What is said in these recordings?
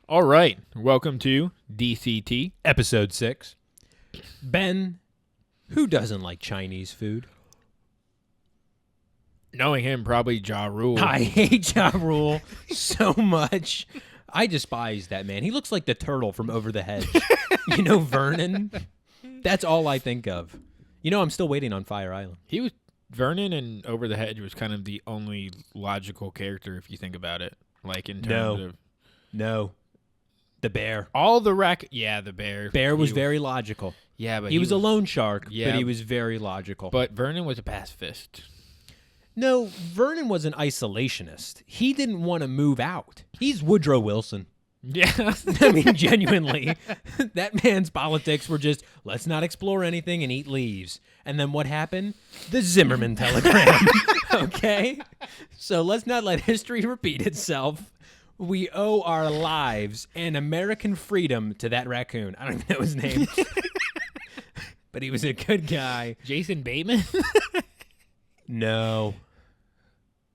All right. Welcome to DCT. Episode 6. Ben, who doesn't like Chinese food? Knowing him, probably Ja Rule. I hate Ja Rule so much. I despise that man. He looks like the turtle from Over the Hedge. You know, Vernon? That's all I think of. You know, I'm still waiting on Fire Island. He was Vernon, and Over the Hedge was kind of the only logical character if you think about it. Like in terms of No. The bear. all the the bear. Bear was very logical. Yeah, but He was a loan shark, Yeah. but he was very logical. But Vernon was a pacifist. No, Vernon was an isolationist. He didn't want to move out. He's Woodrow Wilson. Yeah. I mean, genuinely, that man's politics were just, let's not explore anything and eat leaves. And then what happened? The Zimmerman telegram. Okay? So let's not let history repeat itself. We owe our lives and American freedom to that raccoon. I don't even know his name. But he was a good guy. Jason Bateman? No.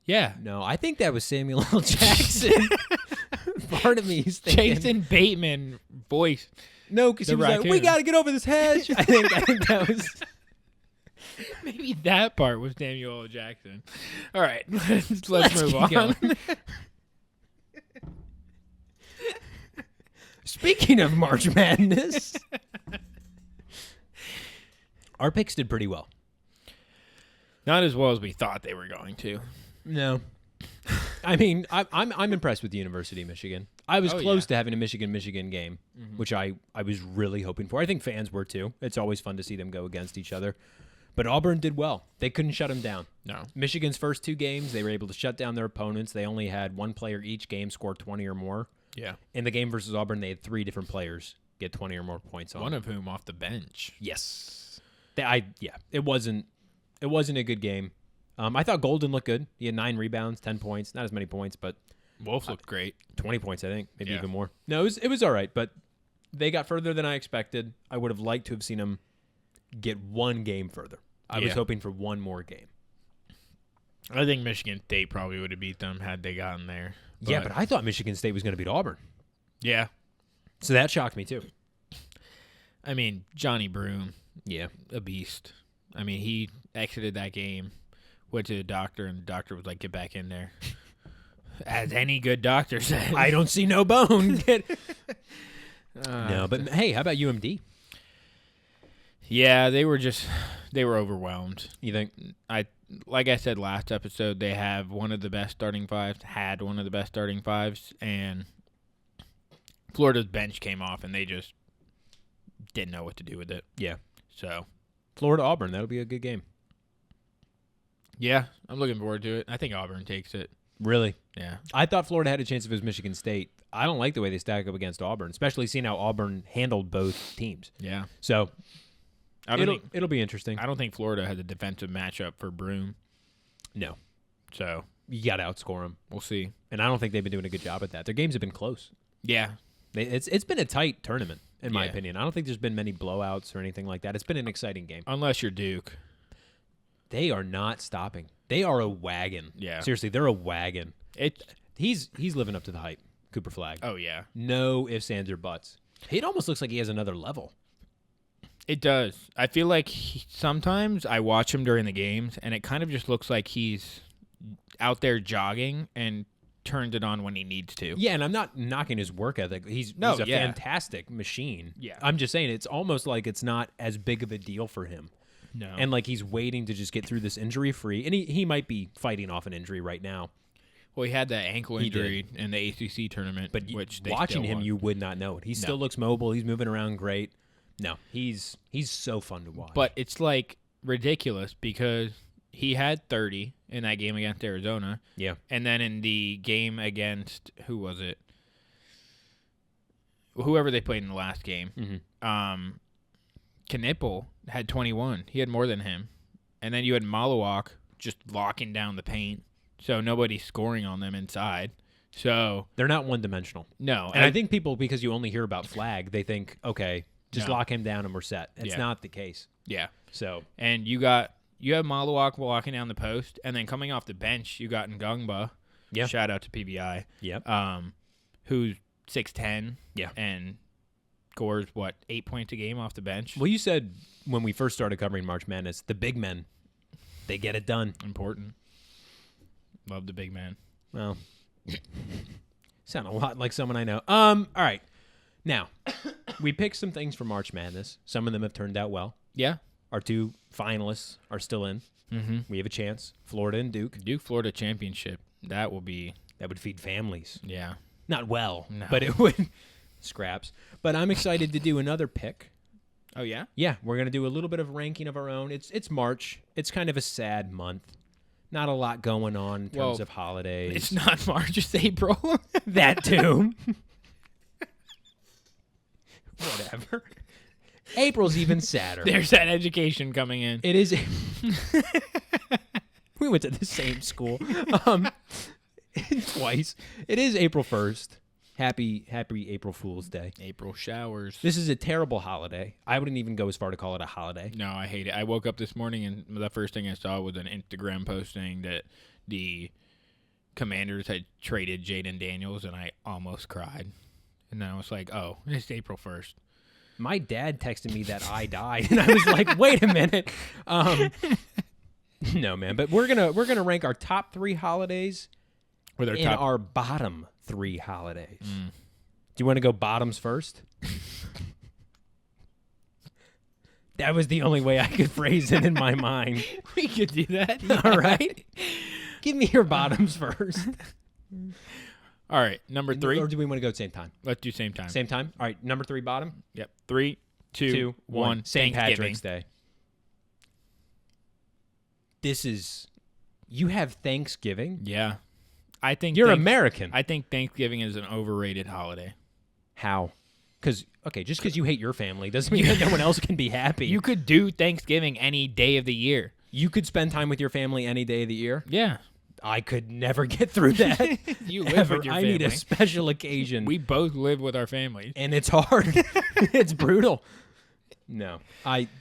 Yeah. No, I think that was Samuel L. Jackson. Part of me is thinking... Jason Bateman voice. No, because he was like, we got to get over this hedge. I think that was... Maybe that part was Samuel L. Jackson. All right. Let's move on. Going. Speaking of March Madness, our picks did pretty well. Not as well as we thought they were going to. No. I mean, I'm impressed with the University of Michigan. I was close to having a Michigan game, which I was really hoping for. I think fans were too. It's always fun to see them go against each other. But Auburn did well. They couldn't shut them down. No. Michigan's first two games, they were able to shut down their opponents. They only had one player each game score 20 or more. Yeah. In the game versus Auburn, they had three different players get 20 or more points on. One of whom off the bench. Yes. It wasn't a good game. I thought Golden looked good. He had 9 rebounds, 10 points. Not as many points, but Wolf looked great. 20 points, I think, maybe even more. No, it was all right, but they got further than I expected. I would have liked to have seen them get one game further. I was hoping for one more game. I think Michigan State probably would have beat them had they gotten there. But I thought Michigan State was going to beat Auburn. Yeah. So that shocked me, too. I mean, Johnny Broom. Yeah. A beast. I mean, he exited that game, went to the doctor, and the doctor was like, get back in there. As any good doctor said. I don't see no bone. No, but hey, how about UMD? Yeah, they were overwhelmed. You think? Like I said last episode, they have one of the best starting fives, and Florida's bench came off, and they just didn't know what to do with it. Yeah. So, Florida-Auburn, that'll be a good game. Yeah, I'm looking forward to it. I think Auburn takes it. Really? Yeah. I thought Florida had a chance if it was Michigan State. I don't like the way they stack up against Auburn, especially seeing how Auburn handled both teams. Yeah. So, it'll be interesting. I don't think Florida has a defensive matchup for Broom. No. So, you got to outscore them. We'll see. And I don't think they've been doing a good job at that. Their games have been close. Yeah. It's been a tight tournament, in my opinion. I don't think there's been many blowouts or anything like that. It's been an exciting game. Unless you're Duke. They are not stopping. They are a wagon. Yeah. Seriously, they're a wagon. He's living up to the hype, Cooper Flagg. Oh, yeah. No ifs, ands, or buts. It almost looks like he has another level. It does. I feel like sometimes I watch him during the games, and it kind of just looks like he's out there jogging and turns it on when he needs to. Yeah, and I'm not knocking his work ethic. He's a fantastic machine. Yeah. I'm just saying it's almost like it's not as big of a deal for him. No. And like he's waiting to just get through this injury-free. And he might be fighting off an injury right now. Well, he had that ankle injury in the ACC tournament. But which watching him, you would not know it. He still looks mobile. He's moving around great. No, he's so fun to watch. But it's like ridiculous because he had 30 in that game against Arizona. Yeah. And then in the game against, who was it? Whoever they played in the last game. Mm-hmm. Knipple had 21. He had more than him. And then you had Malawak just locking down the paint. So nobody's scoring on them inside. So they're not one-dimensional. No. And I think people, because you only hear about Flagg, they think, okay, just lock him down and we're set. It's not the case. Yeah. So. And you have Malawak walking down the post, and then coming off the bench, you got Ngungba. Yeah. Shout out to PBI. Yep. Who's 6'10". Yeah. And scores, 8 points a game off the bench? Well, you said when we first started covering March Madness, the big men, they get it done. Important. Love the big man. Well, sound a lot like someone I know. All right. Now, we picked some things for March Madness. Some of them have turned out well. Yeah. Our 2 finalists are still in. Mm-hmm. We have a chance. Florida and Duke. Duke-Florida championship. That would feed families. Yeah. Not well, No. but it would. Scraps. But I'm excited to do another pick. Oh, yeah? Yeah, we're going to do a little bit of ranking of our own. It's March. It's kind of a sad month. Not a lot going on in terms of holidays. It's not March, it's April. That too. Whatever. April's even sadder. There's that education coming in. It is. We went to the same school twice. It is April 1st. Happy April Fool's Day. April showers. This is a terrible holiday. I wouldn't even go as far to call it a holiday. No, I hate it. I woke up this morning and the first thing I saw was an Instagram post saying that the Commanders had traded Jaden Daniels, and I almost cried. And then I was like, oh, it's April 1st. My dad texted me that I died, and I was like, wait a minute. No, man, but we're gonna rank our top 3 holidays With our and top our bottom 3 holidays. Do you want to go bottoms first? That was the only way I could phrase it in my mind. We could do that. All right. Give me your bottoms first. All right, number 3. Or do we want to go at the same time? Let's do same time. Same time? All right, number 3 bottom. Yep. 3, 2, 1. St. Thanksgiving. Patrick's Day. You have Thanksgiving? Yeah. I think You're American. I think Thanksgiving is an overrated holiday. How? Just because you hate your family doesn't mean that no one else can be happy. You could do Thanksgiving any day of the year. You could spend time with your family any day of the year? Yeah. I could never get through that. You live ever. with your I family. need a special occasion. We both live with our families. And it's hard. It's brutal. No.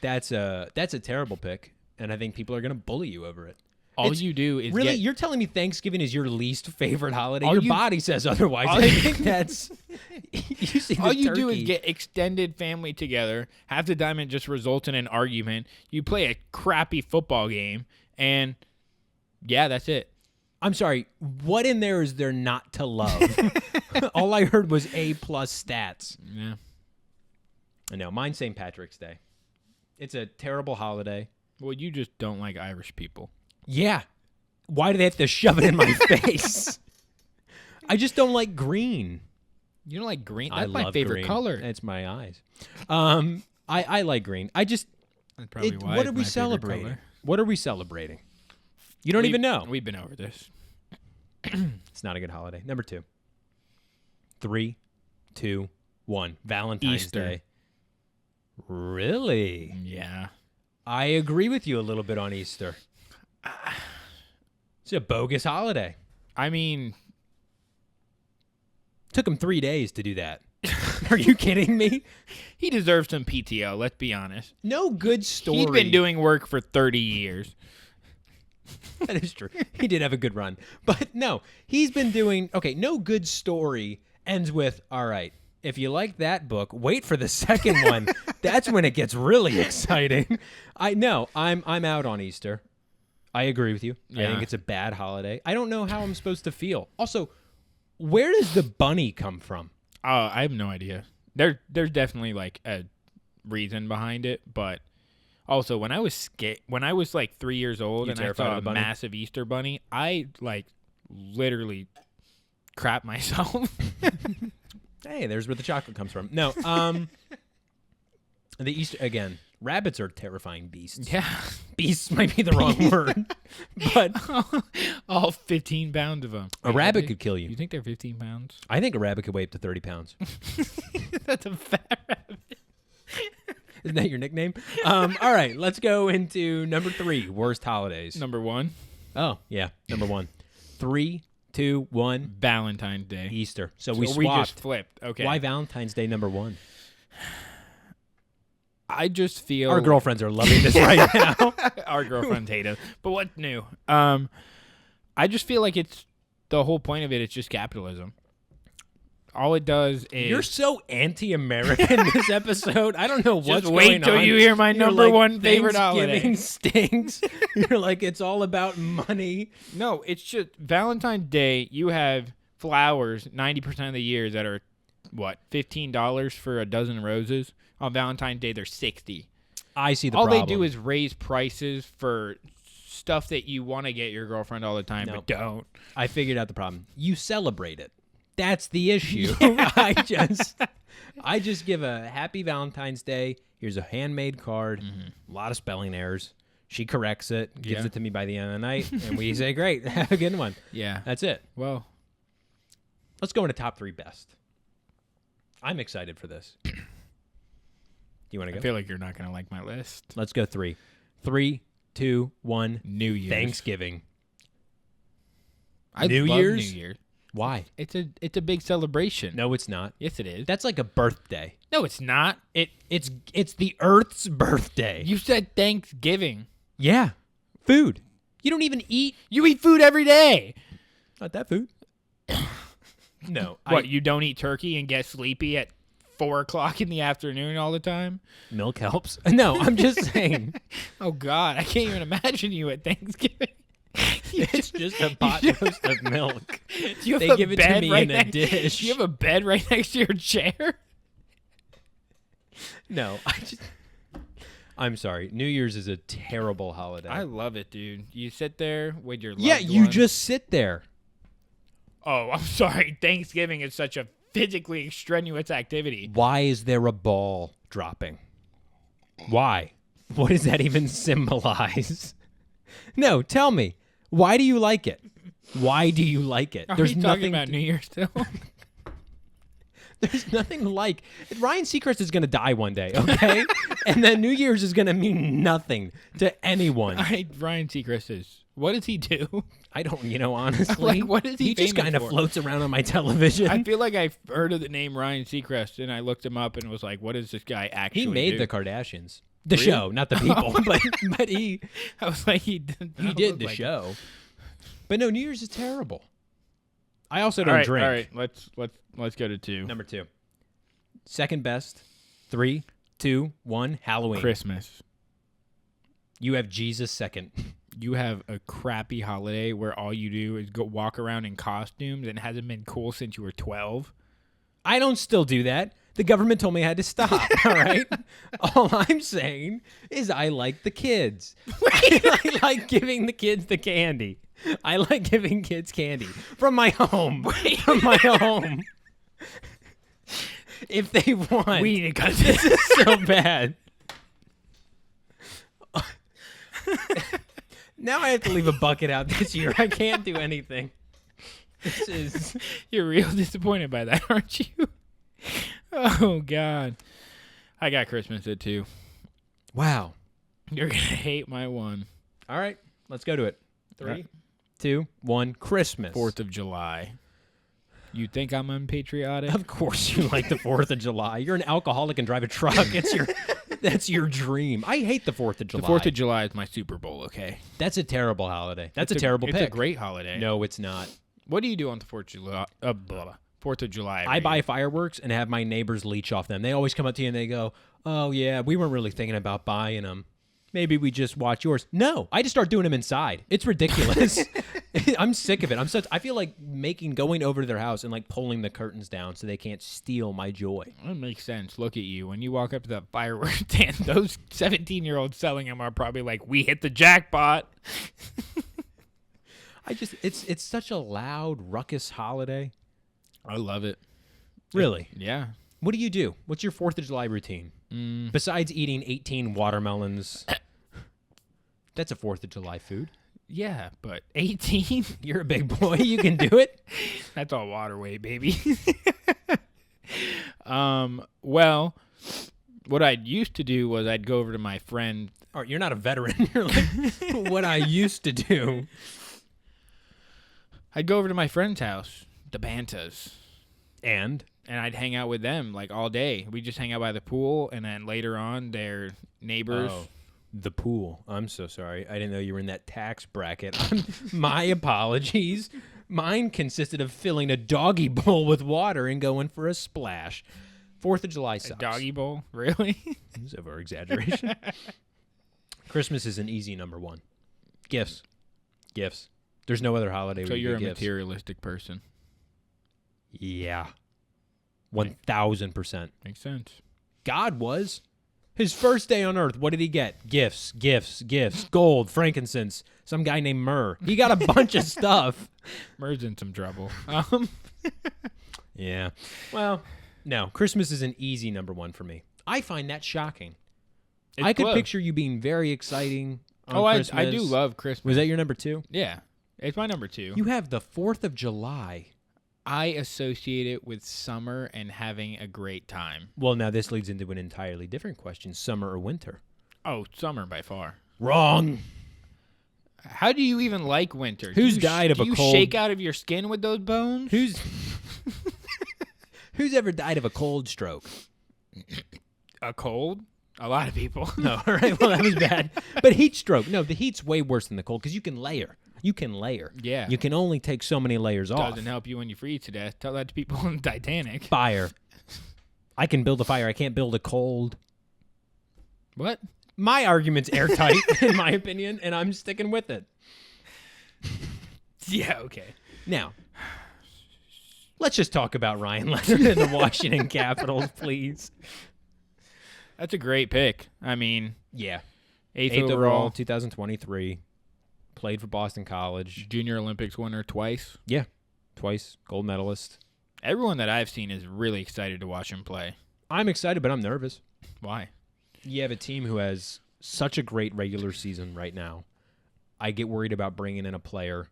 That's a terrible pick, and I think people are going to bully you over it. All you do is really. You're telling me Thanksgiving is your least favorite holiday? All Your you- body says otherwise. I think that's. You see the all you do is turkey. get extended family together. Half the time it just results in an argument. You play a crappy football game, and yeah, that's it. I'm sorry. What in there is there not to love? All I heard was A+ stats. Yeah. I know. Mine's St. Patrick's Day. It's a terrible holiday. Well, you just don't like Irish people. Yeah. Why do they have to shove it in my face? I just don't like green. You don't like green? I That's my love favorite green. color. It's my eyes. I like green. That's probably why what it's are we my favorite celebrating? color. What are we celebrating? You don't even know. We've been over this. It's not a good holiday. Number 2. 3, 2, 1. Valentine's Easter. Day. Really? Yeah. I agree with you a little bit on Easter. It's a bogus holiday. I mean, Took him 3 days to do that. Are you kidding me? he deserves some PTO, let's be honest. No good story. He's been doing work for 30 years. That is true. He did have a good run. But no, he's been doing... Okay, no good story ends with, all right, if you like that book, wait for the second one. That's when it gets really exciting. I'm out on Easter. I agree with you. I Yeah. think it's a bad holiday. I don't know how I'm supposed to feel. Also, where does the bunny come from? I have no idea. There's definitely like a reason behind it, but also when I was like 3 years old You and I terrified saw of a the bunny? massive Easter bunny, I like literally crap myself. Hey, there's where the chocolate comes from. No, the Easter again. Rabbits are terrifying beasts. Yeah. Beasts might be the wrong word, but All 15 pounds of them. a rabbit could kill You you. think they're 15 pounds? I think a rabbit could weigh up to 30 pounds. That's a fat rabbit. Isn't that your nickname? All right, let's go into number 3, worst holidays. Number 1, Oh, yeah, number 1. 3, 2, 1, Valentine's Day. Easter. So So we we swapped. just flipped. Okay. Why Valentine's Day number 1? I just feel Our girlfriends are loving this right now. our girlfriends hate us. But what's new? I just feel like it's the whole point of it is just capitalism. All it does is You're so anti-American this episode. I don't know what's just wait going till on. you hear my You're number like, one favorite Thanksgiving holiday. stinks. You're like, it's all about money. No, it's just Valentine's Day. You have flowers 90% of the year that are what, $15 for a dozen roses. On Valentine's Day, they're $60. I see the all problem. they do is raise prices for stuff that you want to get your girlfriend all the time, Nope. but don't. I figured out the problem. You celebrate it. That's the issue. I just give a happy Valentine's Day. Here's a handmade card. A lot of spelling errors. She corrects it, gives Yeah. it to me by the end of the night, and we say, "Great, have a good one." Yeah. That's it. Well, Let's go into top 3 best. I'm excited for this. You want to I go? feel like you're not going to like my list. Let's go 3. 3, 2, 1. New Year's. Thanksgiving. I New love Year's? New Year's. Why? It's a big celebration. No, it's not. Yes, it is. That's like a birthday. No, it's not. It's the Earth's birthday. You said Thanksgiving. Yeah. Food. You don't even eat. You eat food every day. Not that food. No. What, you don't eat turkey and get sleepy at 4 o'clock in the afternoon all the time? Milk helps. No, I'm just saying. Oh, God. I can't even imagine you at Thanksgiving. It's just a pot roast of milk. Do you have They a give it to bed me right in a next- dish. Do you have a bed right next to your chair? No, I'm sorry. New Year's is a terrible holiday. I love it, dude. You sit there with your loved yeah, you one. just sit there. Oh, I'm sorry. Thanksgiving is such a physically strenuous activity. Why is there a ball dropping? Why? What does that even symbolize? No, tell me. Why do you like it? Why do you like it? Are we talking about New Year's still? There's nothing like Ryan Seacrest is going to die one day, okay? And then New Year's is going to mean nothing to anyone. Ryan Seacrest is. What does he do? I don't, honestly. Like, what is he just famous kind of for? floats around on my television. I feel like I've heard of the name Ryan Seacrest, and I looked him up and was like, what does this guy actually He made do? the Kardashians. The Really? show, not the people, but he I was like, he did the show. But no, New Year's is terrible. I also don't drink. All right, let's go to 2. Number 2. Second best. 3, 2, 1, Halloween. Christmas. You have Jesus second. You have a crappy holiday where all you do is go walk around in costumes and it hasn't been cool since you were 12. I don't still do that. The government told me I had to stop, all right? All I'm saying is I like the kids. I like giving the kids the candy. I like giving kids candy from my home. From my home. If they want. We need to cut This is so bad. Now I have to leave a bucket out this year. I can't do anything. This is... You're real disappointed by that, aren't you? Oh, God. I got Christmas at 2. Wow. You're going to hate my one. All right. Let's go to it. 3, Right. 2, 1. Christmas. 4th of July. You think I'm unpatriotic? Of course you like the 4th of July. You're an alcoholic and drive a truck. That's your dream. I hate the 4th of July. The 4th of July is my Super Bowl, okay? That's a terrible holiday. That's a terrible pick. It's a great holiday. No, it's not. What do you do on the 4th of July? 4th of July. I buy fireworks and have my neighbors leech off them. They always come up to you and they go, "Oh yeah, we weren't really thinking about buying them. Maybe we just watch yours." No, I just start doing them inside. It's ridiculous. I'm sick of it. I feel like going over to their house and like pulling the curtains down so they can't steal my joy. That makes sense. Look at you. When you walk up to the fireworks stand, those 17-year-olds selling them are probably like, we hit the jackpot. It's such a loud, ruckus holiday. I love it. Really? Yeah. What do you do? What's your 4th of July routine? Besides eating 18 watermelons. That's a 4th of July food. Yeah, but 18? You're a big boy. You can do it. That's all water weight, baby. Well, what I used to do was I'd go over to my friend. All right, you're not a veteran. You're like, what I used to do. I'd go over to my friend's house, the Bantas, And I'd hang out with them like all day. We just hang out by the pool, and then later on, their neighbors. Oh, the pool. I'm so sorry. I didn't know you were in that tax bracket. My apologies. Mine consisted of filling a doggy bowl with water and going for a splash. 4th of July sucks. A doggy bowl? Really? It's over exaggeration. Christmas is an easy number 1. Gifts. There's no other holiday. So where you you're a get gifts. materialistic person. Yeah. 1,000%. Makes sense. God was. His first day on earth, what did he get? Gifts. Gold, frankincense, some guy named Myrrh. He got a bunch of stuff. Myrrh's in some trouble. Yeah. Well, no. Christmas is an easy number 1 for me. I find that shocking. I could picture you being very exciting on Christmas. I do love Christmas. Was that your number 2? Yeah. It's my number 2. You have the 4th of July. I associate it with summer and having a great time. Well, now this leads into an entirely different question. Summer or winter? Oh, summer by far. Wrong. How do you even like winter? Who's died of a cold? Do you shake out of your skin with those bones? Who's ever died of a cold stroke? A cold? A lot of people. No, all right. Well, that was bad. But heat stroke. No, the heat's way worse than the cold because you can layer. Yeah. You can only take so many layers off. Doesn't help you when you freeze to death. Tell that to people on the Titanic. Fire. I can build a fire. I can't build a cold. What? My argument's airtight, in my opinion, and I'm sticking with it. Yeah, okay. Now, let's just talk about Ryan Leonard and the Washington Capitals, please. That's a great pick. I mean, Yeah. 8th overall, overall, 2023. Played for Boston College. Junior Olympics winner twice. Yeah. Twice. Gold medalist. Everyone that I've seen is really excited to watch him play. I'm excited, but I'm nervous. Why? You have a team who has such a great regular season right now. I get worried about bringing in a player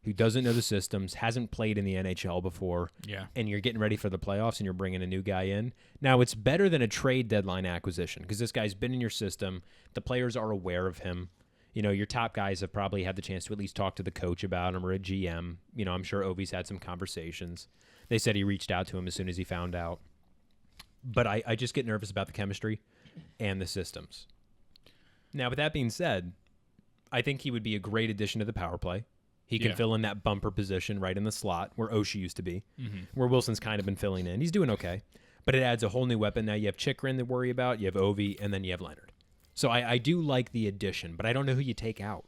who doesn't know the systems, hasn't played in the NHL before, Yeah. and you're getting ready for the playoffs and you're bringing a new guy in. Now, it's better than a trade deadline acquisition because this guy's been in your system. The players are aware of him. You know, your top guys have probably had the chance to at least talk to the coach about him or a GM. You know, I'm sure Ovi's had some conversations. They said he reached out to him as soon as he found out. But I just get nervous about the chemistry and the systems. Now, with that being said, I think he would be a great addition to the power play. He can fill in that bumper position right in the slot where Oshie used to be, where Wilson's kind of been filling in. He's doing okay. But it adds a whole new weapon. Now you have Chikrin to worry about, you have Ovi, and then you have Leonard. So I do like the addition, but I don't know who you take out.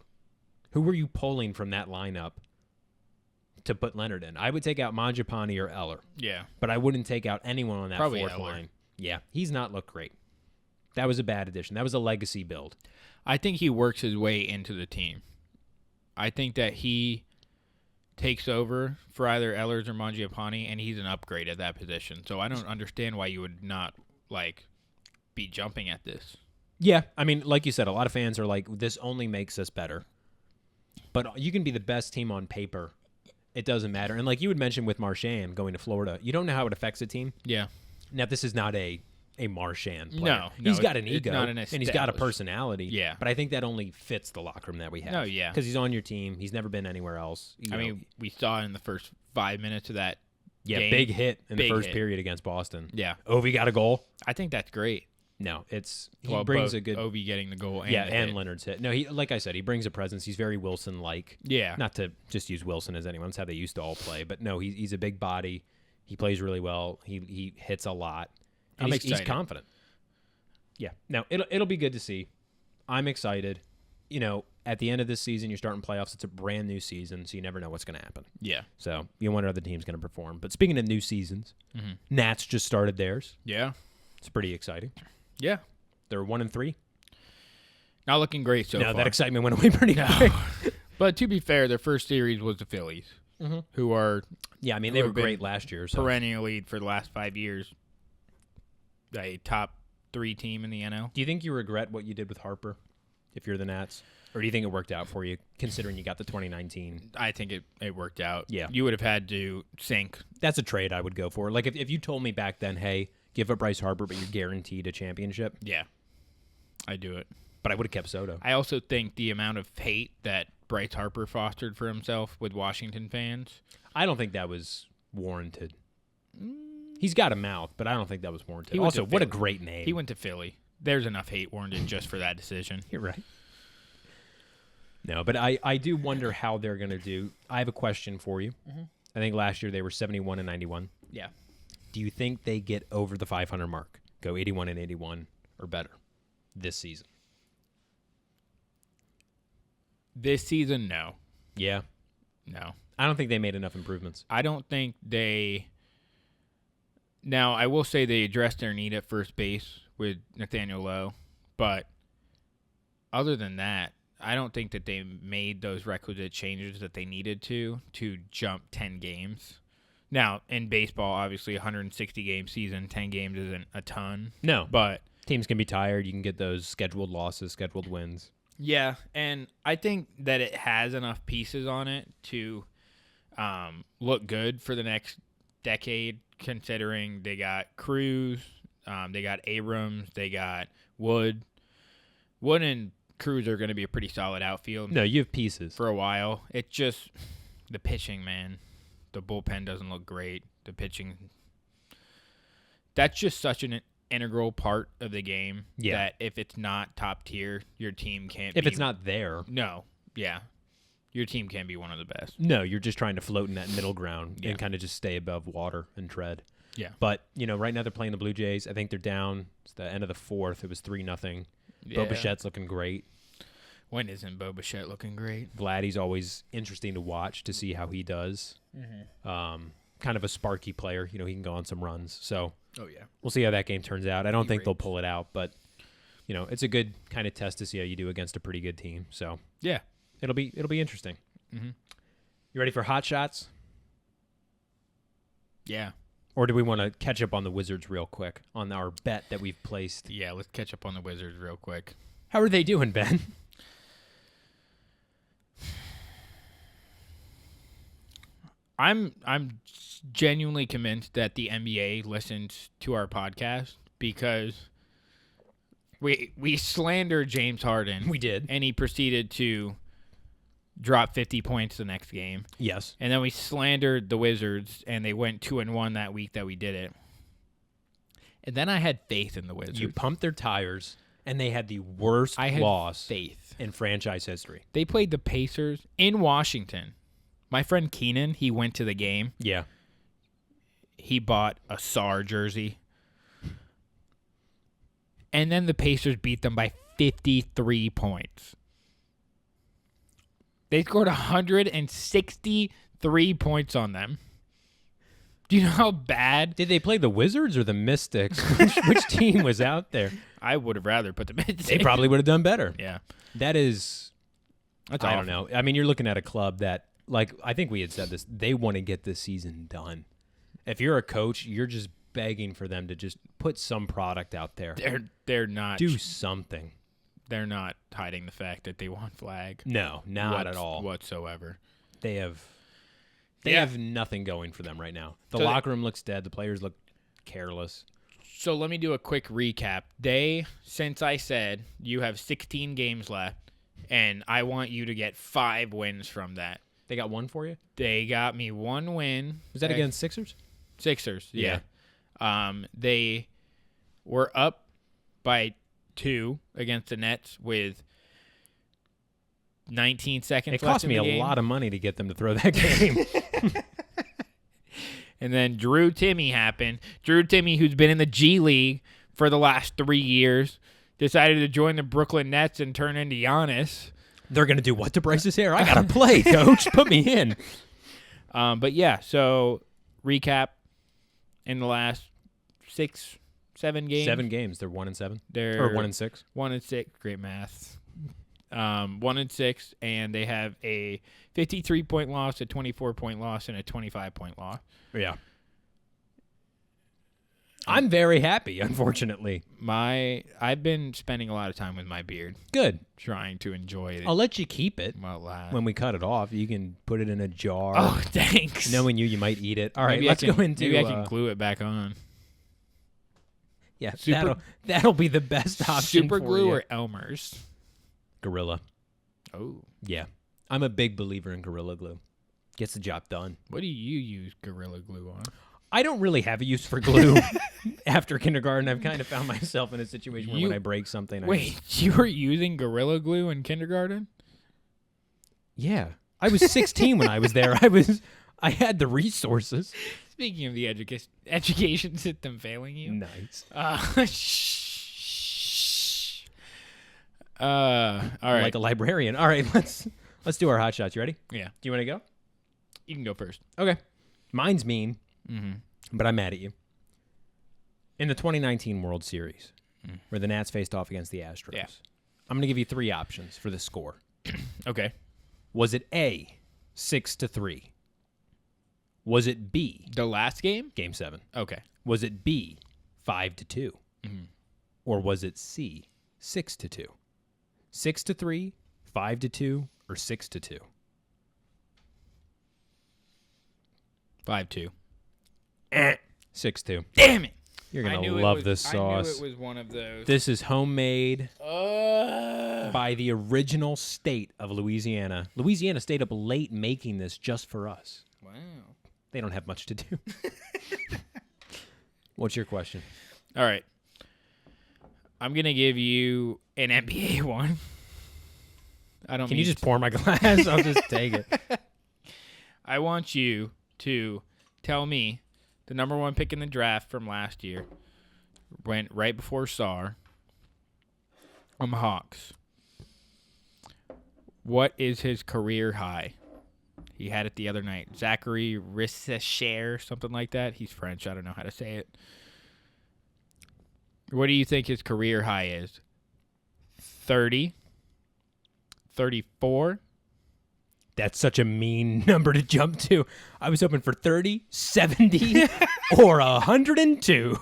Who were you pulling from that lineup to put Leonard in? I would take out Mangiapane or Eller. Yeah. But I wouldn't take out anyone on that Probably fourth Eller. line. Yeah, he's not looked great. That was a bad addition. That was a legacy build. I think he works his way into the team. I think that he takes over for either Ehlers or Mangiapane, and he's an upgrade at that position. So I don't understand why you would not, be jumping at this. Yeah, I mean, like you said, a lot of fans are like, this only makes us better. But you can be the best team on paper. It doesn't matter. And like you had mentioned with Marchand going to Florida, you don't know how it affects a team. Yeah. Now, this is not a Marchand player. No, he's got an it's ego, not an and he's got a established- personality. Yeah. But I think that only fits the locker room that we have. No, yeah. Because he's on your team. He's never been anywhere else. You I know. mean, we saw in the first 5 minutes of that game. Big hit in the Big first hit. period against Boston. Yeah. Ovi got a goal. I think that's great. No, he brings a good Ovi getting the goal and the and hit. Leonard's hit. No, he like I said, he brings a presence. He's very Wilson-like. Yeah. Not to just use Wilson as anyone. That's how they used to all play. But no, he's a big body. He plays really well. He hits a lot. And I'm he's excited. confident. Yeah. No, it'll be good to see. I'm excited. You know, at the end of this season, you're starting playoffs. It's a brand new season, so you never know what's going to happen. Yeah. So you wonder how the team's going to perform. But speaking of new seasons, Nats just started theirs. Yeah. It's pretty exciting. Yeah. They're 1-3. Not looking great so No, far. that excitement went away pretty quick. But to be fair, their first series was the Phillies, who are Yeah, I mean, they Who were have great been last year. So. perennially for the last 5 years a top 3 team in the NL. Do you think you regret what you did with Harper if you're the Nats? Or do you think it worked out for you, considering you got the 2019? I think it worked out. Yeah. You would have had to sink. That's a trade I would go for. Like, if you told me back then, hey, give up Bryce Harper, but you're guaranteed a championship, Yeah. I'd do it. but I would have kept Soto. I also think the amount of hate that Bryce Harper fostered for himself with Washington fans. I don't think that was warranted. He's got a mouth, but I don't think that was warranted. He went Also, to what a Philly. great name. He went to Philly. There's enough hate warranted just for that decision. You're right. No, but I do wonder how they're going to do. I have a question for you. Mm-hmm. I think last year they were 71 and 91. Yeah. Do you think they get over the 500 mark, go 81 and 81 or better this season? This season, no. Yeah. No. I don't think they made enough improvements. I don't think they... Now, I will say they addressed their need at first base with Nathaniel Lowe, but other than that, I don't think that they made those requisite changes that they needed to jump 10 games. Now, in baseball, obviously, 160-game season, 10 games isn't a ton. No. But Teams can be tired. You can get those scheduled losses, scheduled wins. yeah, and I think that it has enough pieces on it to look good for the next decade, considering they got Cruz, they got Abrams, they got Wood. Wood and Cruz are going to be a pretty solid outfield. No, you have pieces. For a while. It's just the pitching, man. The bullpen doesn't look great. The pitching, that's just such an integral part of the game that if it's not top tier, your team can't If it's not there. No. Yeah. Your team can't be one of the best. No, you're just trying to float in that middle ground and kind of just stay above water and tread. Yeah. But, right now they're playing the Blue Jays. I think they're down. It's the end of the fourth. It was 3-0. Yeah. Bo Bichette's looking great. When isn't Bo Bichette looking great? Vladdy's always interesting to watch to see how he does. Mm-hmm. Kind of a sparky player. He can go on some runs. So Oh, yeah. we'll see how that game turns out. I don't think they'll rates. pull it out, but, it's a good kind of test to see how you do against a pretty good team. So Yeah. it'll be interesting. Mm-hmm. You ready for hot shots? Yeah. Or do we want to catch up on the Wizards real quick on our bet that we've placed? Yeah, let's catch up on the Wizards real quick. How are they doing, Ben? I'm genuinely convinced that the NBA listens to our podcast because we slandered James Harden. We did. And he proceeded to drop 50 points the next game. Yes. And then we slandered the Wizards, and they went 2-1 that week that we did it. And then I had faith in the Wizards. You pumped their tires, and they had the worst loss faith in franchise history. They played the Pacers in Washington. My friend Keenan, he went to the game. Yeah. He bought a SAR jersey. And then the Pacers beat them by 53 points. They scored 163 points on them. Do you know how bad? Did they play the Wizards or the Mystics? Which team was out there? I would have rather put them in. They probably would have done better. Yeah. That is, That's I awful. don't know. I mean, you're looking at a club that, like, I think we had said this, they want to get this season done. If you're a coach, you're just begging for them to just put some product out there. They're not. Do something. They're not hiding the fact that they want flag. No, not at all. Whatsoever. They have nothing going for them right now. The So locker room looks dead. The players look careless. So let me do a quick recap. Since I said you have 16 games left, and I want you to get 5 wins from that. They got one for you? They got me 1 win. Was that against Sixers? Sixers, yeah. They were up by 2 against the Nets with 19 seconds It left cost in me the a game. lot of money to get them to throw that game. And then Drew Timmy happened. Drew Timmy, who's been in the G League for the last 3 years, decided to join the Brooklyn Nets and turn into Giannis. They're going to do what to Bryce's hair? I got to play, coach. Put me in. But yeah, so recap in the last 6, 7 games. 7 games. They're 1-7. They're Or 1-6. 1-6. Great math. 1-6, and they have a 53-point loss, a 24-point loss, and a 25-point loss. Yeah. I'm very happy, unfortunately. I've been spending a lot of time with my beard, Good. trying to enjoy it. I'll let you keep it. Well, When we cut it off, you can put it in a jar. oh, thanks. Knowing you might eat it. All right, Maybe let's go into. Maybe I can glue it back on. Yeah, Super- that'll be the best option. Super for glue you. or Elmer's? Gorilla. Oh, Yeah, I'm a big believer in Gorilla Glue. Gets the job done. what do you use Gorilla Glue on? I don't really have a use for glue. After kindergarten, I've kind of found myself in a situation where when I break something, Wait, you were using Gorilla Glue in kindergarten? Yeah. I was 16 when I was there. I had the resources. Speaking of the education system failing you. Nice. Shh. All right. Like a librarian. All right, let's do our hot shots. You ready? Yeah. Do you want to go? You can go first. Okay. Mine's mean, Mm-hmm. but I'm mad at you. In the 2019 World Series, where the Nats faced off against the Astros, Yeah. I'm going to give you 3 options for the score. Okay. Was it A, 6-3? Was it B, The last game? Game 7? Okay. Was it B, 5-2? Mhm. Or was it C, 6-2? 6-3, 5-2, or 6-2? 5-2. 6-2. Damn it. You're going to love this sauce. I knew it was one of those. This is homemade by the original state of Louisiana. Louisiana stayed up late making this just for us. Wow. They don't have much to do. What's your question? All right. I'm going to give you an NBA one. Can you just pour my glass? I'll just take it. I want you to tell me the number 1 pick in the draft from last year went right before SAR. Hawks. What is his career high? He had it the other night. Zachary Rissecher, something like that. He's French. I don't know how to say it. What do you think his career high is? 30? 34? That's such a mean number to jump to. I was hoping for 30, 70, or 102.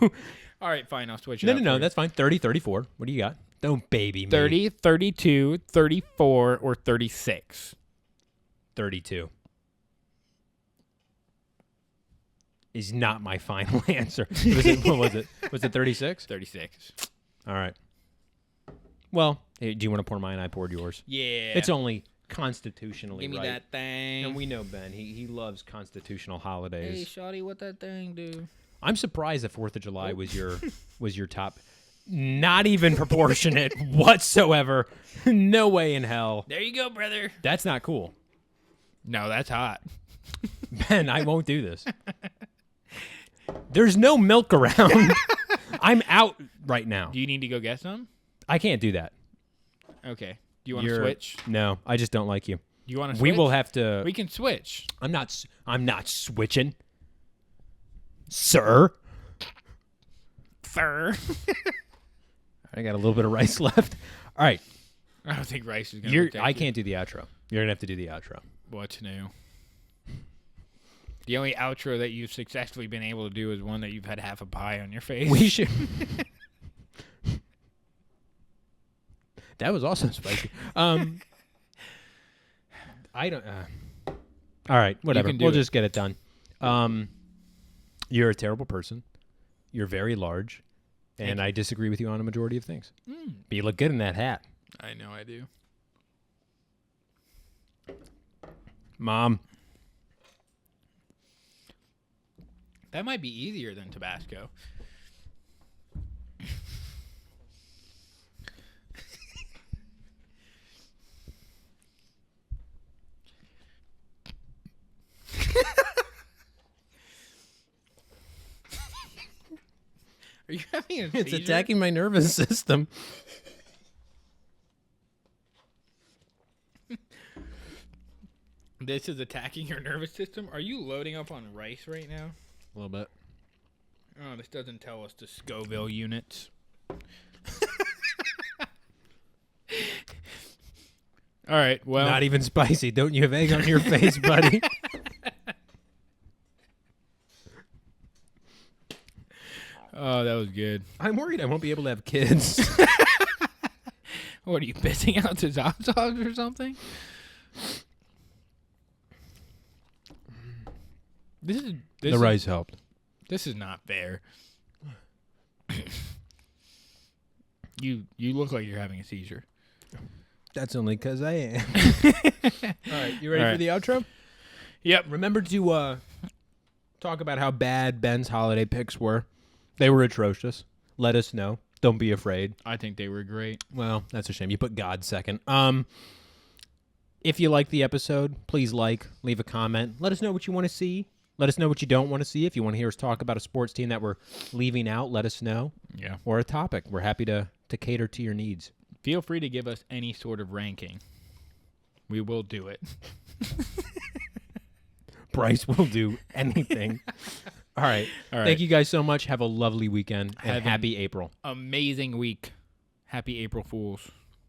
All right, fine. I'll switch it No, up. that's fine. 30, 34. What do you got? Don't baby me. 30, 32, 34, or 36? 32. Is not my final answer. What was it? Was it 36? 36. All right. Well, hey, do you want to pour mine? I poured yours. Yeah. It's only constitutionally Give me right. that thing. And we know Ben. He loves constitutional Hey, holidays. shawty, what that thing do? I'm surprised the 4th of July was your top. Not even proportionate whatsoever. No way in hell. There you go, brother. That's not cool. No, that's hot. Ben, I won't do this. There's no milk around. I'm out right now. Do you need to go get some? I can't do that. Okay. Do you want to switch? No, I just don't like you. Do you want to switch? We will have to. We can switch. I'm not switching, sir. Sir. I got a little bit of rice left. All right. I don't think rice is going to protect I you. can't do the outro. You're gonna have to do the outro. What's new? The only outro that you've successfully been able to do is one that you've had half a pie on your face. We should. That was also spicy. I don't. All right, whatever. can do We'll it. just get it done. You're a terrible person. You're very large, and I disagree with you on a majority of things. But you look good in that hat, I know I do. Mom. That might be easier than Tabasco. Are you having a It's seizure? attacking my nervous system. This is attacking your nervous system? Are you loading up on rice right now? A little bit. Oh, this doesn't tell us the Scoville units. All right, well. Not even spicy. Don't you have egg on your face, buddy? Oh, that was good. I'm worried I won't be able to have kids. What are you pissing out to hot sauce or something? This The rice helped. This is not fair. You look like you're having a seizure. That's only because I am. All right, you ready All for the outro? Yep. Remember to talk about how bad Ben's holiday picks were. They were atrocious. Let us know. Don't be afraid. I think they were great. Well, that's a shame. You put God second. If you like the episode, please leave a comment. Let us know what you want to see. Let us know what you don't want to see. If you want to hear us talk about a sports team that we're leaving out, let us know. Yeah. Or a topic. We're happy to cater to your needs. Feel free to give us any sort of ranking. We will do it. Bryce will do anything. All right. Thank you guys so much. Have a lovely weekend and happy April. Amazing week. Happy April Fools.